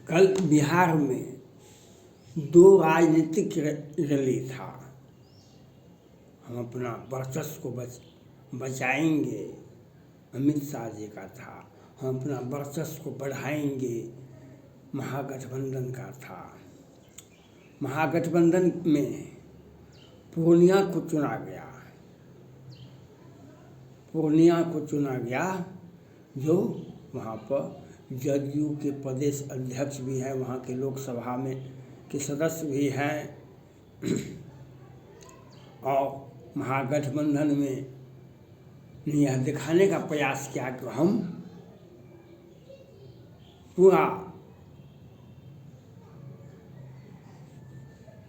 कल बिहार में दो राजनीतिक रैली था। हम अपना वर्चस्व को बचाएंगे, अमित शाह जी का था। हम अपना वर्चस्व को बढ़ाएंगे, महागठबंधन का था। महागठबंधन में पूर्णिया को चुना गया। पूर्णिया को चुना गया जो वहाँ पर जदयू के प्रदेश अध्यक्ष भी हैं, वहाँ के लोकसभा में के सदस्य भी हैं और महागठबंधन में यह दिखाने का प्रयास किया कि हम पूरा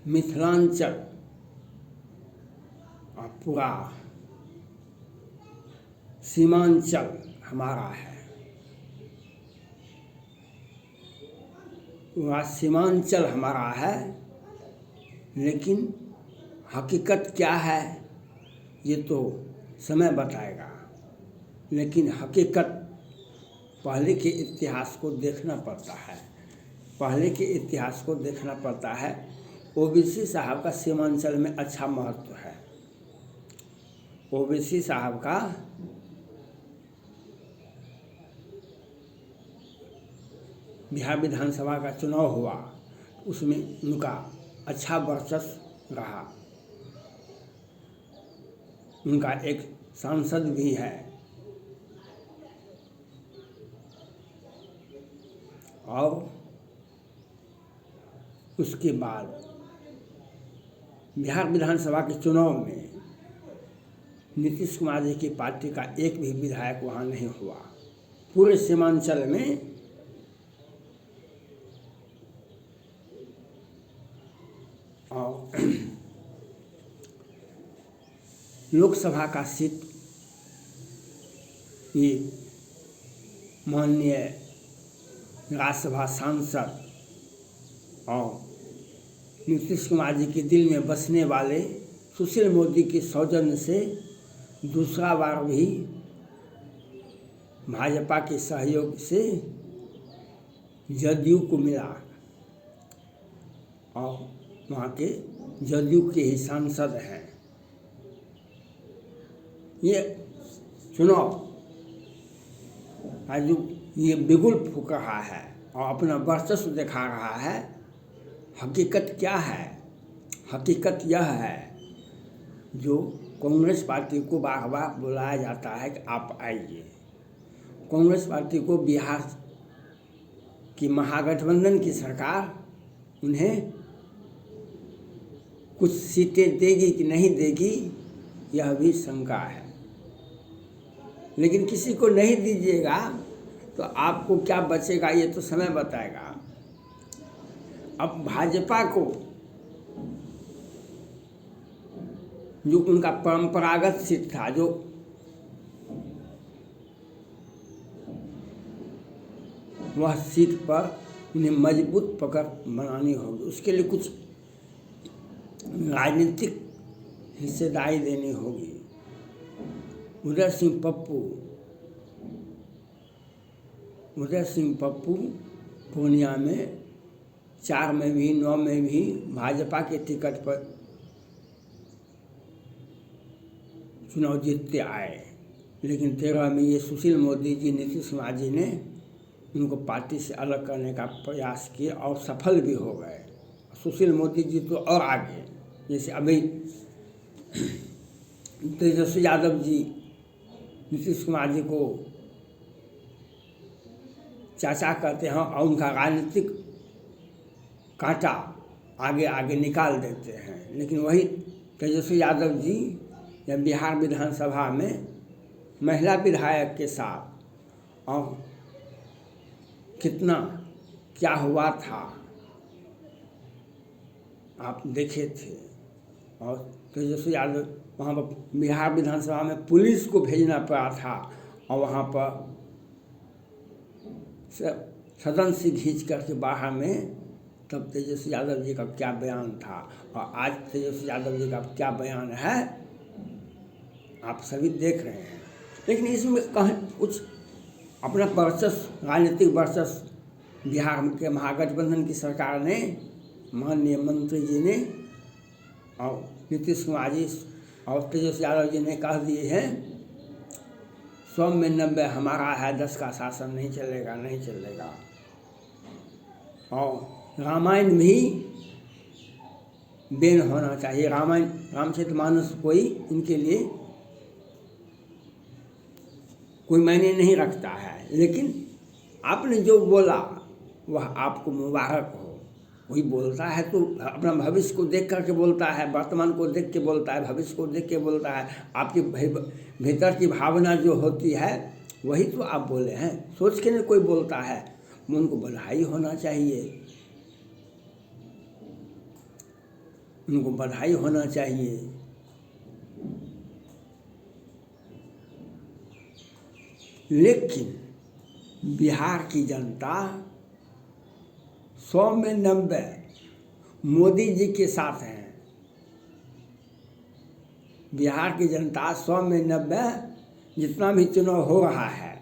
मिथिलांचल और पूरा सीमांचल हमारा है। पूरा सीमांचल हमारा है, लेकिन हकीकत क्या है ये तो समय बताएगा। लेकिन हकीकत पहले के इतिहास को देखना पड़ता है। पहले के इतिहास को देखना पड़ता है। ओबीसी साहब का सीमांचल में अच्छा महत्व है। ओबीसी साहब का बिहार विधानसभा का चुनाव हुआ, उसमें उनका अच्छा वर्चस्व रहा। उनका एक सांसद भी है और उसके बाद बिहार विधानसभा के चुनाव में नीतीश कुमार जी की पार्टी का एक भी विधायक वहाँ नहीं हुआ। पूरे सीमांचल में और लोकसभा का सीट ये माननीय राज्यसभा सांसद और नीतीश कुमार जी के दिल में बसने वाले सुशील मोदी के सौजन्य से दूसरा बार भी भाजपा के सहयोग से जदयू को मिला और वहाँ के जदयू के ही सांसद हैं। ये चुनाव आज ये बिगुल फूंक रहा है और अपना वर्चस्व दिखा रहा है। हकीकत क्या है? हकीकत यह है जो कांग्रेस पार्टी को बार बार बुलाया जाता है कि आप आइए। कांग्रेस पार्टी को बिहार की महागठबंधन की सरकार उन्हें कुछ सीटें देगी कि नहीं देगी यह भी शंका है। लेकिन किसी को नहीं दीजिएगा तो आपको क्या बचेगा ये तो समय बताएगा। अब भाजपा को जो उनका परंपरागत सीट था, जो वह सीट पर उन्हें मजबूत पकड़ बनानी होगी। उसके लिए कुछ राजनीतिक हिस्सेदारी देनी होगी। उदय सिंह पप्पू पूर्णिया में 4 में भी 9 में भी भाजपा के टिकट पर चुनाव जीतते आए। लेकिन 13 में ये सुशील मोदी जी, नीतीश कुमार जी ने उनको पार्टी से अलग करने का प्रयास किए और सफल भी हो गए। सुशील मोदी जी तो और आगे, जैसे अभी तेजस्वी यादव जी नीतीश कुमार जी को चाचा कहते हैं और उनका राजनीतिक कांटा आगे आगे निकाल देते हैं। लेकिन वही तेजस्वी यादव जी या बिहार विधानसभा में महिला विधायक के साथ और कितना क्या हुआ था आप देखे थे। और तेजस्वी यादव वहाँ पर बिहार विधानसभा में पुलिस को भेजना पड़ा था और वहाँ पर सदन से खींच करके बाहर में, तब तेजस्वी यादव जी का क्या बयान था और आज तेजस्वी यादव जी का क्या बयान है आप सभी देख रहे हैं। लेकिन इसमें कहीं कुछ अपना वर्चस्व, राजनीतिक वर्चस्व बिहार के महागठबंधन की सरकार ने, माननीय मंत्री जी ने और नीतीश कुमार जी और तेजस्वी यादव जी ने कह दिए हैं 100 में 90 हमारा है, 10 का शासन नहीं चलेगा, नहीं चलेगा। और रामायण भी बैन होना चाहिए। रामायण, रामचरितमानस कोई इनके लिए कोई मायने नहीं रखता है। लेकिन आपने जो बोला वह आपको मुबारक हो। कोई बोलता है तो अपना भविष्य को देख करके बोलता है, वर्तमान को देख के बोलता है, भविष्य को देख के बोलता है। आपके भीतर की भावना जो होती है वही तो आप बोले हैं। सोच के नहीं कोई बोलता है, उनको बधाई होना चाहिए, उनको बधाई होना चाहिए। लेकिन बिहार की जनता 100 में 90 मोदी जी के साथ हैं। बिहार की जनता 100 में 90 जितना भी चुनाव हो रहा है,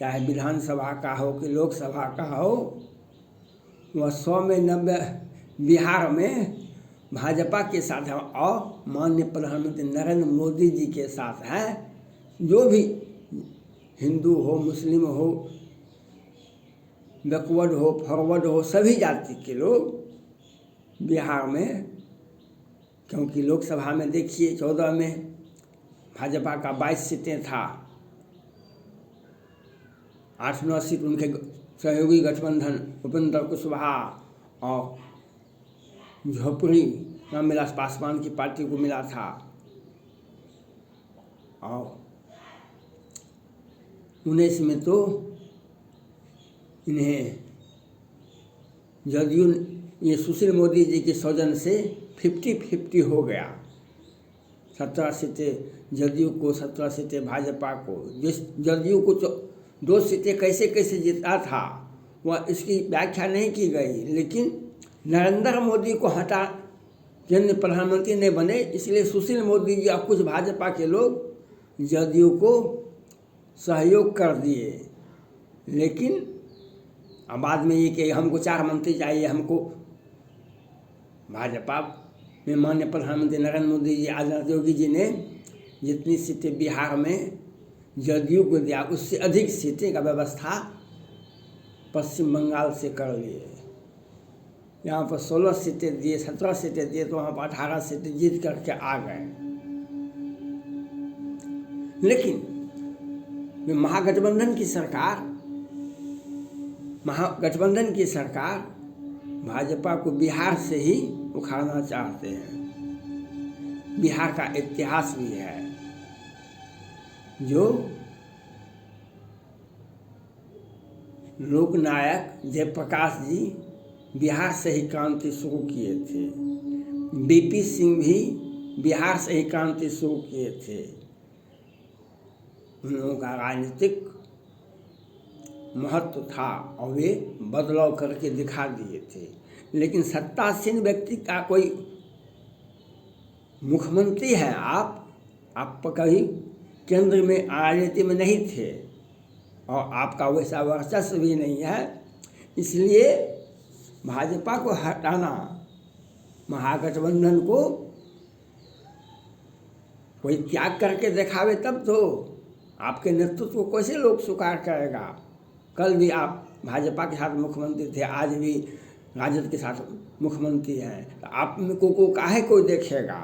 चाहे विधानसभा का हो कि लोकसभा का हो, वह 100 में 90 बिहार में भाजपा के साथ है और माननीय प्रधानमंत्री नरेंद्र मोदी जी के साथ है। जो भी हिंदू हो, मुस्लिम हो, बैकवर्ड हो, फॉरवर्ड हो, सभी जाति के लोग बिहार में, क्योंकि लोकसभा में देखिए 14 में भाजपा का 22 सीटें था, 8-9 सीट उनके सहयोगी गठबंधन उपेंद्र कुशवाहा और झोपड़ी रामविलास पासवान की पार्टी को मिला था। और 19 में तो इन्हें जदयू, ये सुशील मोदी जी के सौजन से 50-50 हो गया। 17 सीटें जदयू को, 17 सीटें भाजपा को। जिस जदयू को 2 सीटें कैसे कैसे जीता था वह इसकी व्याख्या नहीं की गई। लेकिन नरेंद्र मोदी को हटा, केंद्रीय प्रधानमंत्री नहीं बने, इसलिए सुशील मोदी जी और कुछ भाजपा के लोग जदयू को सहयोग कर दिए। लेकिन अब बाद में ये कि हमको 4 मंत्री चाहिए, हमको भाजपा में माननीय प्रधानमंत्री नरेंद्र मोदी जी, आदित्य योगी जी ने जितनी सीटें बिहार में जदयू को दिया, उससे अधिक सीटें का व्यवस्था पश्चिम बंगाल से कर लिए। यहाँ पर 16 सीटें दिए, 17 सीटें दिए, तो वहाँ पर 18 सीटें जीत करके आ गए। लेकिन महागठबंधन की सरकार भाजपा को बिहार से ही उखाड़ना चाहते हैं। बिहार का इतिहास भी है, जो लोकनायक जयप्रकाश जी बिहार से ही क्रांति शुरू किए थे। बीपी सिंह भी बिहार से ही क्रांति शुरू किए थे। उन लोगों का राजनीतिक महत्व था और वे बदलाव करके दिखा दिए थे। लेकिन सत्तासीन व्यक्ति का कोई मुख्यमंत्री है, आप कहीं केंद्र में राजनीति में नहीं थे और आपका वैसा वर्चस्व भी नहीं है। इसलिए भाजपा को हटाना, महागठबंधन को कोई त्याग करके दिखावे तब तो आपके नेतृत्व को कैसे लोग स्वीकार करेगा। कल भी आप भाजपा के साथ मुख्यमंत्री थे, आज भी राजद के साथ मुख्यमंत्री हैं, तो आप में को काहे कोई देखेगा।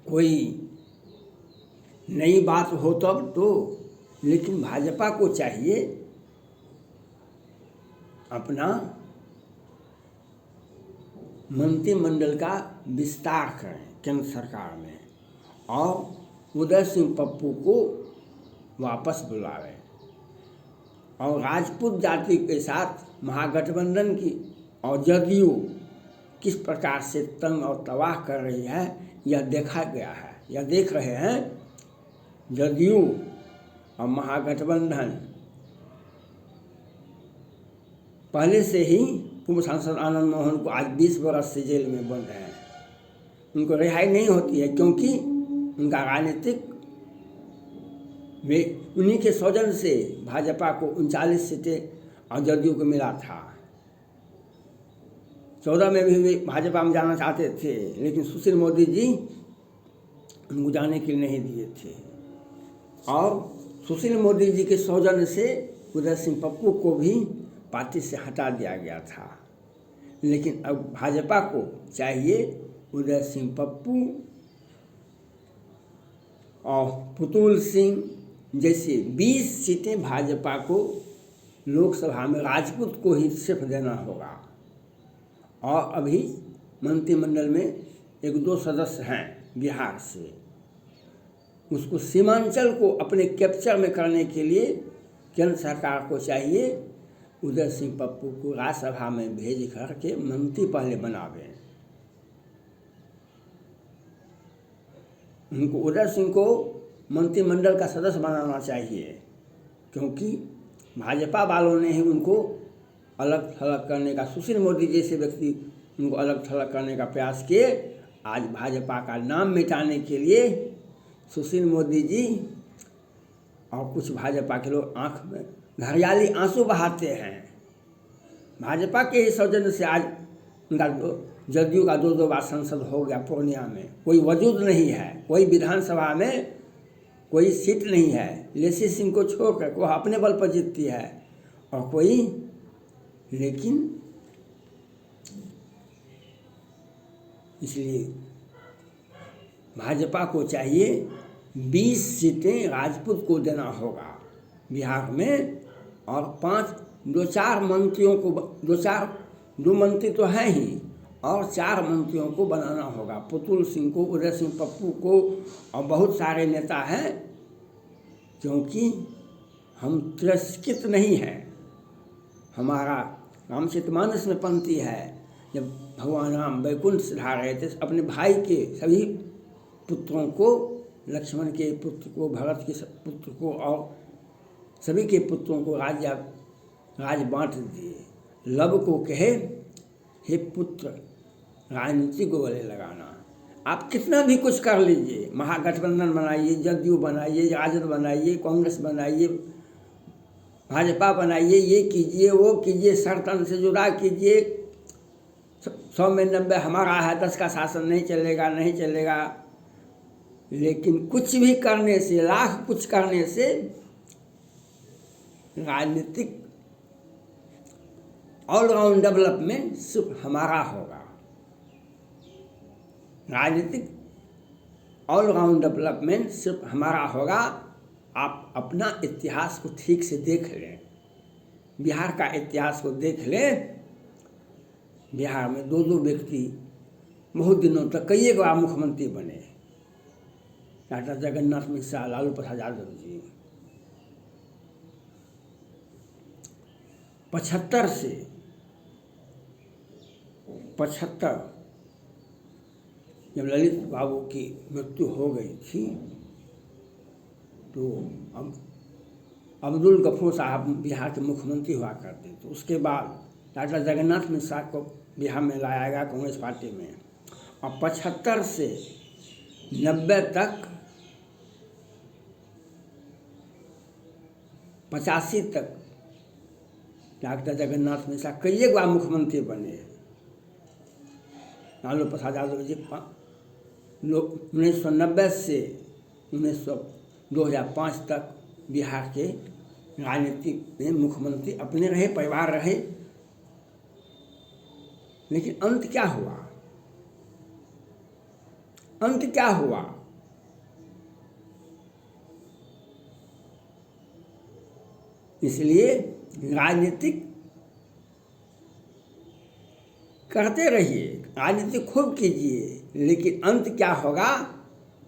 कोई नई बात हो तब तो, लेकिन भाजपा को चाहिए अपना मंत्रिमंडल का विस्तार करें केंद्र सरकार में और उदय सिंह पप्पू को वापस बुलावे और राजपूत जाति के साथ महागठबंधन की और जदयू किस प्रकार से तंग और तबाह कर रही है यह देखा गया है। यह देख रहे हैं जदयू और महागठबंधन। पहले से ही पूर्व सांसद आनंद मोहन को आज 20 बरस से जेल में बंद है। उनको रिहाई नहीं होती है क्योंकि उनका राजनीतिक वे उन्हीं के सौजन्य से भाजपा को 39 सीटें और जदयू को मिला था। 14 में भी वे भाजपा में जाना चाहते थे, लेकिन सुशील मोदी जी उनको जाने के लिए नहीं दिए थे। और सुशील मोदी जी के सौजन्य से उदय सिंह पप्पू को भी पार्टी से हटा दिया गया था। लेकिन अब भाजपा को चाहिए उदय सिंह पप्पू और पुतुल सिंह जैसे 20 सीटें भाजपा को लोकसभा में राजपूत को ही सिर्फ देना होगा। और अभी मंत्रिमंडल में 1-2 सदस्य हैं बिहार से, उसको सीमांचल को अपने कैप्चर में करने के लिए केंद्र सरकार को चाहिए उदय सिंह पप्पू को राज्यसभा में भेज करके मंत्री पहले बनावे। उनको उदय सिंह को मंत्रिमंडल का सदस्य बनाना चाहिए, क्योंकि भाजपा वालों ने ही उनको अलग थलग करने का, सुशील मोदी जैसे व्यक्ति उनको अलग थलग करने का प्रयास किए। आज भाजपा का नाम मिटाने के लिए सुशील मोदी जी और कुछ भाजपा के लोग आंख में घरियाली आंसू बहाते हैं। भाजपा के ही सौजन्य से आज उनका जदयू का 2 बार सांसद हो गया पूर्णिया में, कोई वजूद नहीं है, कोई विधानसभा में कोई सीट नहीं है। लेसी सिंह को छोड़कर वह अपने बल पर जीतती है और कोई, लेकिन इसलिए भाजपा को चाहिए 20 सीटें राजपूत को देना होगा बिहार में, और 2-4 मंत्रियों को 2 मंत्री तो हैं ही, और 4 मंत्रियों को बनाना होगा। पुतुल सिंह को, उदय सिंह पप्पू को, और बहुत सारे नेता हैं, क्योंकि हम तिरस्कृत नहीं हैं। हमारा रामचरितमानस में पंक्ति है, जब भगवान राम वैकुंठ सिधार रहे थे, अपने भाई के सभी पुत्रों को, लक्ष्मण के पुत्र को, भरत के पुत्र को और सभी के पुत्रों को राज बांट दिए। लब को कहे, हे पुत्र राजनीति को गले लगाना। आप कितना भी कुछ कर लीजिए, महागठबंधन बनाइए, जदयू बनाइए, राजद बनाइए, कांग्रेस बनाइए, भाजपा बनाइए, ये कीजिए वो कीजिए, सरतन से जुड़ा कीजिए, 100 में 90 हमारा है, 10 का शासन नहीं चलेगा। लेकिन कुछ भी करने से, लाख कुछ करने से राजनीतिक ऑलराउंड डेवलपमेंट सिर्फ हमारा होगा। राजनीतिक ऑलराउंड डेवलपमेंट सिर्फ हमारा होगा। आप अपना इतिहास को ठीक से देख लें, बिहार का इतिहास को देख लें। बिहार में 2 व्यक्ति बहुत दिनों तक कई बार मुख्यमंत्री बने, डॉक्टर जगन्नाथ मिश्रा, लालू प्रसाद यादव जी। 75 जब ललित बाबू की मृत्यु हो गई थी, तो अब अब्दुल गफूर साहब बिहार के मुख्यमंत्री हुआ करते। तो उसके बाद डॉक्टर जगन्नाथ मिश्रा को बिहार में लाया गया कांग्रेस पार्टी में, और 75 से 90 तक, 85 तक डॉक्टर जगन्नाथ मिश्रा कई बार मुख्यमंत्री बने। लालू प्रसाद यादव जी 1990 से 2005 तक बिहार के राजनीति में मुख्यमंत्री अपने रहे, परिवार रहे। लेकिन अंत क्या हुआ? इसलिए राजनीतिक करते रहिए, राजनीति खूब कीजिए, लेकिन अंत क्या होगा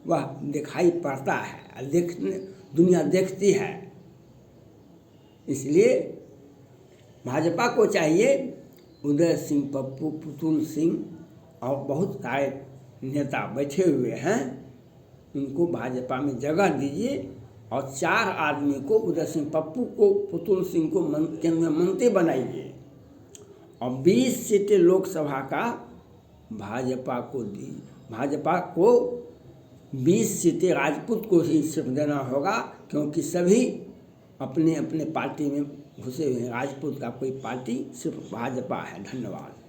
वह दिखाई पड़ता है, दुनिया देखती है। इसलिए भाजपा को चाहिए उदय सिंह पप्पू, पुतुल सिंह और बहुत सारे नेता बैठे हुए हैं, उनको भाजपा में जगह दीजिए और 4 आदमी को, उदय सिंह पप्पू को, पुतुल सिंह को केंद्र में मंत्री बनाइए और 20 सीटें लोकसभा का भाजपा को दी। भाजपा को 20 सीटें राजपूत को ही सिर्फ देना होगा, क्योंकि सभी अपने अपने पार्टी में घुसे हुए हैं। राजपूत का कोई पार्टी सिर्फ भाजपा है। धन्यवाद।